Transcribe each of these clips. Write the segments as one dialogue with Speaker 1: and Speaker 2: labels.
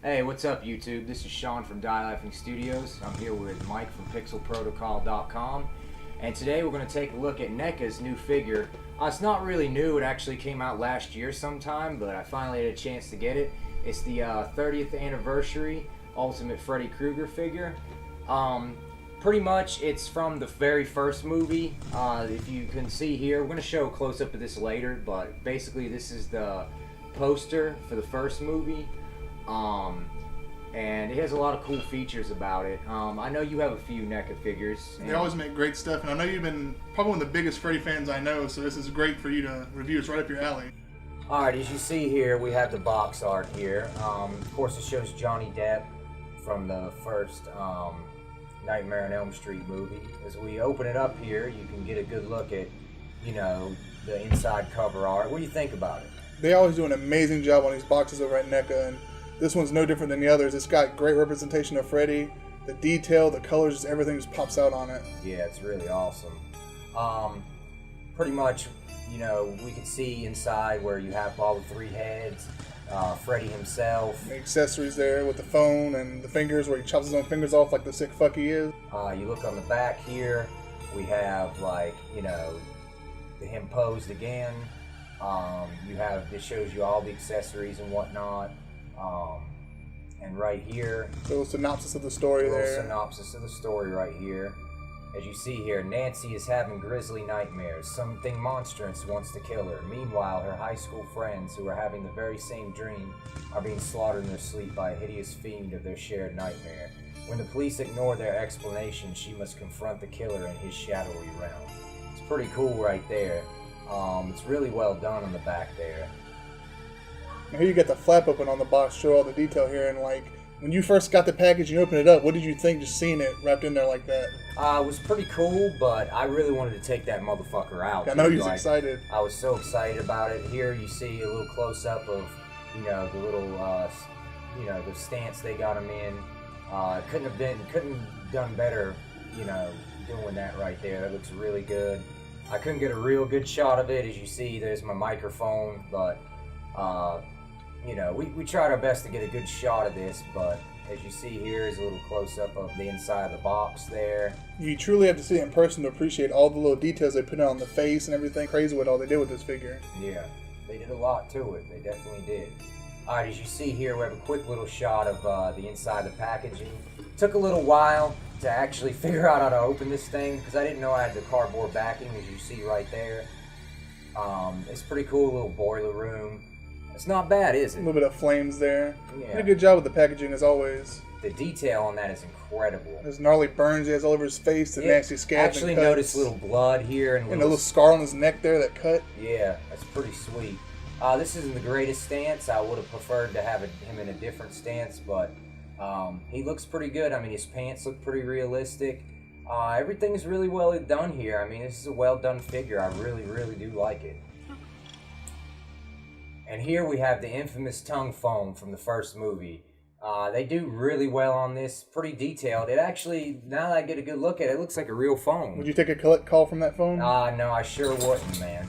Speaker 1: Hey, what's up YouTube? This is Sean from Die Studios. I'm here with Mike from pixelprotocol.com, and today we're going to take a look at NECA's new figure. It's not really new, it actually came out last year sometime, but I finally had a chance to get it. It's the 30th Anniversary Ultimate Freddy Krueger figure. Pretty much it's from the very first movie. If you can see here, we're going to show a close-up of this later, but basically this is the poster for the first movie. And it has a lot of cool features about it. I know you have a few NECA figures.
Speaker 2: They always make great stuff, and I know you've been probably one of the biggest Freddy fans I know, so this is great for you to review. It's right up your alley.
Speaker 1: Alright, as you see here, we have the box art here. Of course, it shows Johnny Depp from the first Nightmare on Elm Street movie. As we open it up here, you can get a good look at, you know, the inside cover art. What do you think about it?
Speaker 2: They always do an amazing job on these boxes over at NECA, and this one's no different than the others. It's got great representation of Freddy. The detail, the colors, just everything just pops out on it.
Speaker 1: Yeah, it's really awesome. Pretty much, you know, we can see inside where you have all the three heads, Freddy himself.
Speaker 2: The accessories there with the phone and the fingers where he chops his own fingers off like the sick fuck he is.
Speaker 1: You look on the back here, we have, like, you know, him posed again. You have, this shows you all the accessories and whatnot. And right here,
Speaker 2: a little synopsis of the story there.
Speaker 1: Synopsis of the story right here. As you see here, Nancy is having grisly nightmares. Something monstrous wants to kill her. Meanwhile, her high school friends, who are having the very same dream, are being slaughtered in their sleep by a hideous fiend of their shared nightmare. When the police ignore their explanation, she must confront the killer in his shadowy realm. It's pretty cool right there. It's really well done on the back there.
Speaker 2: Now here you got the flap open on the box, show all the detail here, and like, when you first got the package and you open it up, what did you think just seeing it wrapped in there like that?
Speaker 1: It was pretty cool, but I really wanted to take that motherfucker out.
Speaker 2: I know you was excited.
Speaker 1: I was so excited about it. Here you see a little close-up of, you know, the little, you know, the stance they got him in. Couldn't done better, you know, doing that right there. That looks really good. I couldn't get a real good shot of it. As you see, there's my microphone, but, you know, we tried our best to get a good shot of this, but as you see here is a little close-up of the inside of the box there. You
Speaker 2: truly have to see it in person to appreciate all the little details they put on the face and everything. Crazy what all they did with this figure.
Speaker 1: Yeah, they did a lot to it. They definitely did. Alright, as you see here, we have a quick little shot of the inside of the packaging. Took a little while to actually figure out how to open this thing, because I didn't know I had the cardboard backing, as you see right there. It's pretty cool, little boiler room. It's not bad, is it?
Speaker 2: A little bit of flames there.
Speaker 1: Yeah.
Speaker 2: Did a good job with the packaging, as always.
Speaker 1: The detail on that is incredible.
Speaker 2: There's gnarly burns he has all over his face, the nasty scabs
Speaker 1: actually
Speaker 2: and cuts.
Speaker 1: Notice little blood here. And
Speaker 2: a little scar on his neck there, that cut.
Speaker 1: Yeah, that's pretty sweet. This isn't the greatest stance. I would have preferred to have him in a different stance, but he looks pretty good. I mean, his pants look pretty realistic. Everything's really well done here. I mean, this is a well done figure. I really, really do like it. And here we have the infamous tongue foam from the first movie. They do really well on this, pretty detailed. It actually, now that I get a good look at it, it looks like a real phone.
Speaker 2: Would you take a collect call from that phone?
Speaker 1: No, I sure wouldn't, man.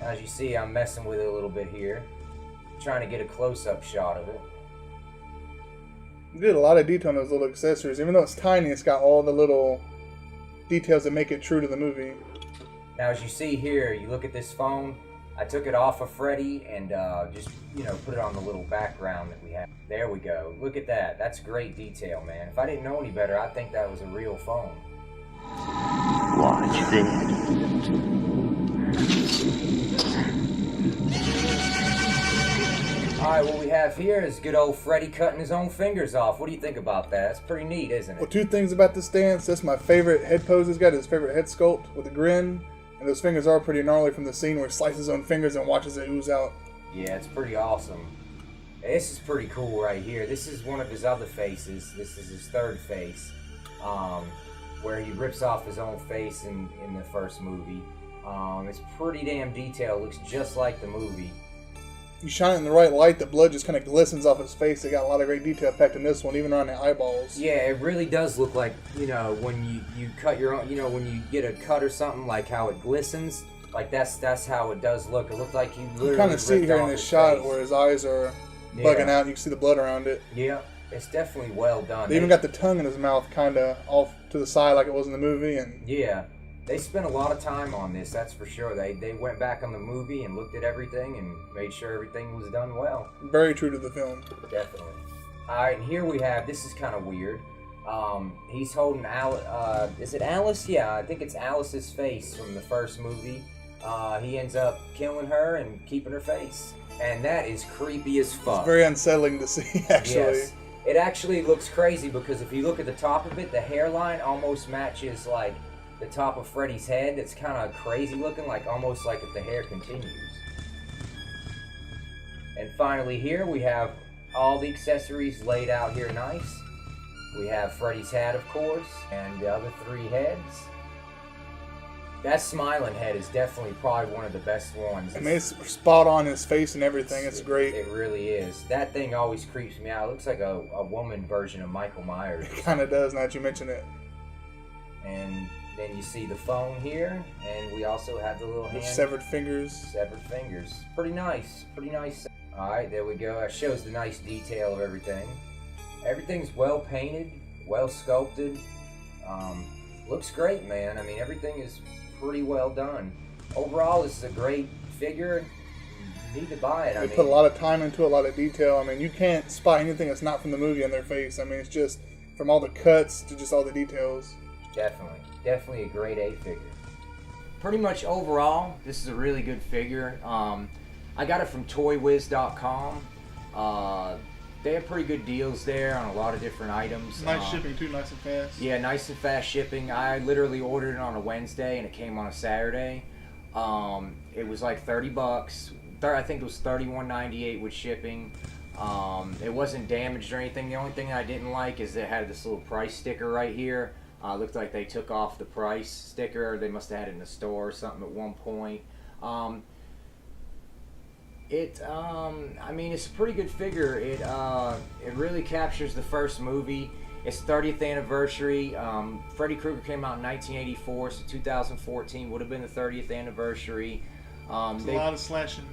Speaker 1: As you see, I'm messing with it a little bit here. Trying to get a close-up shot of it.
Speaker 2: You did a lot of detail on those little accessories. Even though it's tiny, it's got all the little details that make it true to the movie.
Speaker 1: Now, as you see here, you look at this phone. I took it off of Freddy and just, you know, put it on the little background that we have. There we go. Look at that. That's great detail, man. If I didn't know any better, I'd think that was a real phone.
Speaker 3: Watch this.
Speaker 1: Alright, what we have here is good old Freddy cutting his own fingers off. What do you think about that? That's pretty neat, isn't it?
Speaker 2: Well, two things about this stance. That's my favorite head pose he's got, his favorite head sculpt with a grin. And those fingers are pretty gnarly from the scene where he slices his own fingers and watches it ooze out.
Speaker 1: Yeah, it's pretty awesome. This is pretty cool right here. This is one of his other faces. This is his third face, where he rips off his own face in the first movie. It's pretty damn detailed. Looks just like the movie.
Speaker 2: You shine it in the right light, the blood just kind of glistens off his face. They got a lot of great detail packed in this one, even around the eyeballs.
Speaker 1: Yeah, it really does look like, you know, when you cut your own, you know, when you get a cut or something, like how it glistens. Like that's how it does look. It looked like he literally
Speaker 2: You kind of see here in this shot
Speaker 1: face.
Speaker 2: where his eyes are bugging out. You can see the blood around it.
Speaker 1: Yeah, it's definitely well done.
Speaker 2: They even got the tongue in his mouth kind of off to the side like it was in the movie. And
Speaker 1: yeah, they spent a lot of time on this, that's for sure. They went back on the movie and looked at everything and made sure everything was done well.
Speaker 2: very true to the film.
Speaker 1: Definitely. Alright, and here we have, this is kind of weird. He's holding Alice, is it Alice? Yeah, I think it's Alice's face from the first movie. He ends up killing her and keeping her face. And that is creepy as fuck.
Speaker 2: It's very unsettling to see, actually.
Speaker 1: Yes. It actually looks crazy because if you look at the top of it, the hairline almost matches like the top of Freddy's head. It's kind of crazy looking, like almost like if the hair continues. And finally here we have all the accessories laid out here nice. We have Freddy's hat, of course, and the other 3 heads. That smiling head is definitely probably one of the best ones.
Speaker 2: I mean, it's spot on his face and everything. It's great.
Speaker 1: It really is. That thing always creeps me out. It looks like a woman version of Michael Myers.
Speaker 2: It kind of does now that you mention it.
Speaker 1: And then you see the phone here, and we also have the little hand.
Speaker 2: Severed fingers.
Speaker 1: Severed fingers. Pretty nice. Pretty nice. Alright, there we go. That shows the nice detail of everything. Everything's well painted, well sculpted. Looks great, man. I mean, everything is pretty well done. Overall, this is a great figure. You need to buy it.
Speaker 2: They put a lot of time into it, a lot of detail. I mean, you can't spot anything that's not from the movie on their face. I mean, it's just from all the cuts to just all the details.
Speaker 1: Definitely. Definitely a grade A figure. Pretty much overall, this is a really good figure. I got it from toywiz.com. They have pretty good deals there on a lot of different items.
Speaker 2: Nice shipping too, nice and fast.
Speaker 1: Yeah, nice and fast shipping. I literally ordered it on a Wednesday and it came on a Saturday. It was like $30. I think it was $31.98 with shipping. It wasn't damaged or anything. The only thing I didn't like is it had this little price sticker right here. Looked like they took off the price sticker. They must have had it in the store or something at one point. I mean, it's a pretty good figure. It really captures the first movie. It's 30th anniversary. Freddy Krueger came out in 1984, so 2014 would have been the 30th anniversary.
Speaker 2: It's a lot of slashing.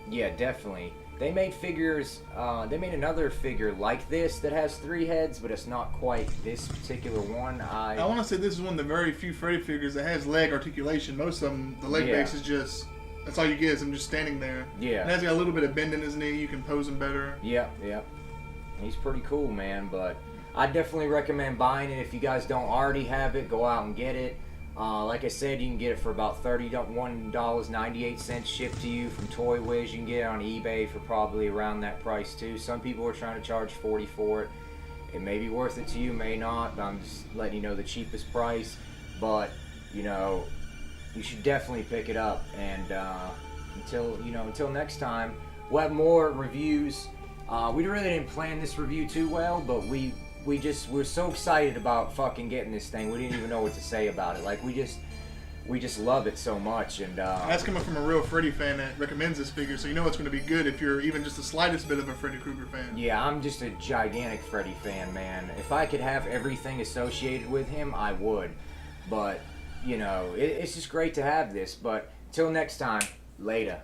Speaker 1: Yeah, definitely. They made figures. They made another figure like this that has 3 heads, but it's not quite this particular one. I
Speaker 2: want to say this is one of the very few Freddy figures that has leg articulation. Most of them, the leg base is just. That's all you get is him just standing there.
Speaker 1: Yeah.
Speaker 2: And has got a little bit of bend in his knee. You can pose him better.
Speaker 1: Yep. He's pretty cool, man. But I definitely recommend buying it. If you guys don't already have it, go out and get it. Like I said, you can get it for about $31.98 shipped to you from Toy Wiz. You can get it on eBay for probably around that price too. Some people are trying to charge $40 for it. It may be worth it to you, may not. I'm just letting you know the cheapest price. But, you know, you should definitely pick it up. And until next time, we'll have more reviews. We really didn't plan this review too well, but we're so excited about fucking getting this thing. We didn't even know what to say about it. Like we just love it so much. And
Speaker 2: that's coming from a real Freddy fan that recommends this figure, so you know it's going to be good if you're even just the slightest bit of a Freddy Krueger fan.
Speaker 1: Yeah, I'm just a gigantic Freddy fan, man. If I could have everything associated with him, I would. But you know, it's just great to have this. But until next time, later.